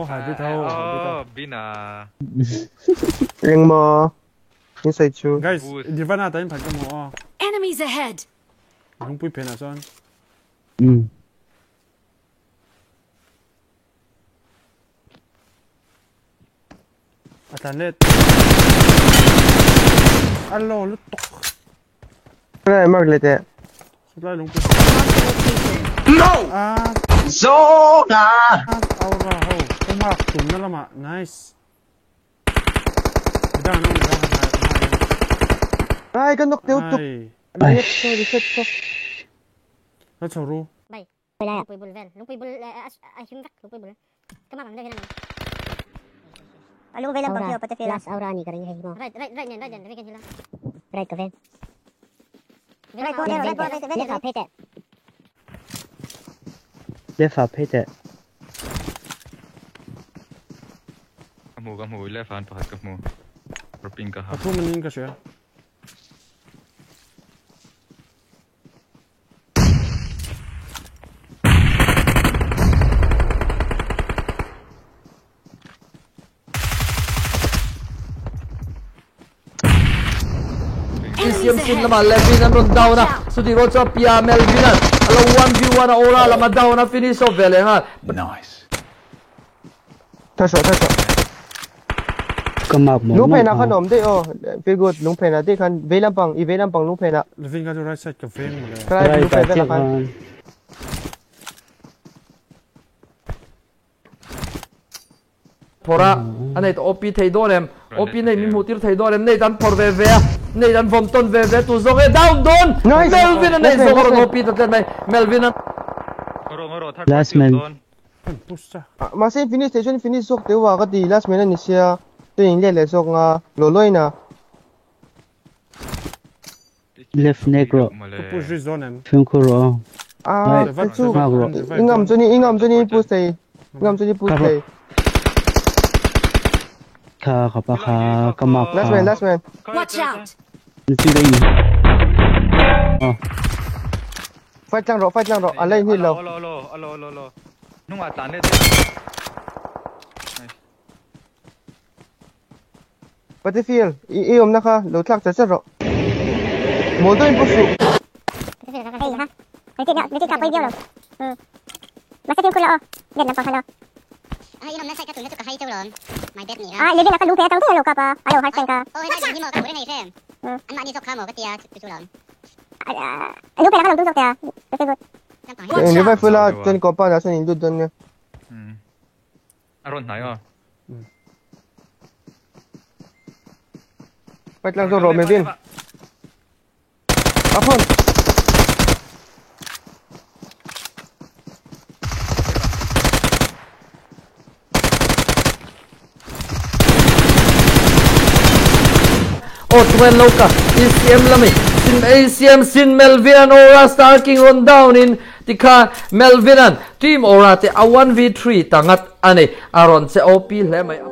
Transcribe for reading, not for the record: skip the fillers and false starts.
หายไปเท่าบินายังมอนี่ใส่ชู guys di vana ta in phak mo Enemies ahead lung pui phena son Atanet allo lu tok ได้มากเลยแต่ lai lung pui no zona aura ho kumak tum na lama nice da noได้กันนกเดียวตุกเรียกโซ่ดิเซ็ตโซ่ แล้วชรู้ bay bay lại lung pui bul ven lung pui bul him vak lung pui bul kemana anda kena lung ven lampak dia patah fela aura ni karanya hai mo right nen ven hila right ke ven right ko ven ka pete left pete kamu lefan pahat kamu berping ka ha aku mening ka siya Isiam sin lama Levin and run down na Sudi Rocha Pia Melvin Alo 1v1 ora lama down na finish of vele ha nice ถ้าชอบก็มากลุงเพน่ะขนมได้โอ้ฟีกูดลุงเพน่ะที่คันเวลัมปังอีเวลัมปังลุงเพน่ะ Levin ka jo right side ka fen mo le ใช่ลุงเพน่ะคันพอละอันนี้ตัว OP ไทยโดนเอ็ม OP ในมีหมูติร์ไทยโดนเอ็มในดันพอร์เวเวในดันฟอมต้นเวเวตัวโซเกดาวน์โดนเมลวินในโซกร OP ตัดกันไหมเมลวินlast man พุชจ้ะมาเซนฟินิชสเตชันฟินิชสุกเดี๋ยวว่าก็ดี last man นี่เสียตัวเองเล่นเลยสุกงาโลโลยนะ left negro tu push this zone em Finkuro tu ingam zoni push tay ingam zoni push tay ka kapaka kamak last man watch out nsi dai oh fight lang ro alai ni lo nung atan le battlefield iom naka lo tlak cha ro mo do impush hey ha nanti ka pai dia lo masa tim kula dia nampak halo ai nom nasa ka tu ka hai tu lon mai det ni ha lebih nak lupa tahu tu lo ka pa ayo har ka oh hai ni mo ka boleh ni sem an ma ni sok ka mo ka tia tu lon lupa nak lu tu sok tia very good ni vai fula jon ko pa na san indu don ne aron nai fight lang ro Melvin apon oh tuan loka ECM lami sin ACM sin Melvin ora starting on down in tika Melvinan team ora te a 1v3 tangat ane aron se OP le mai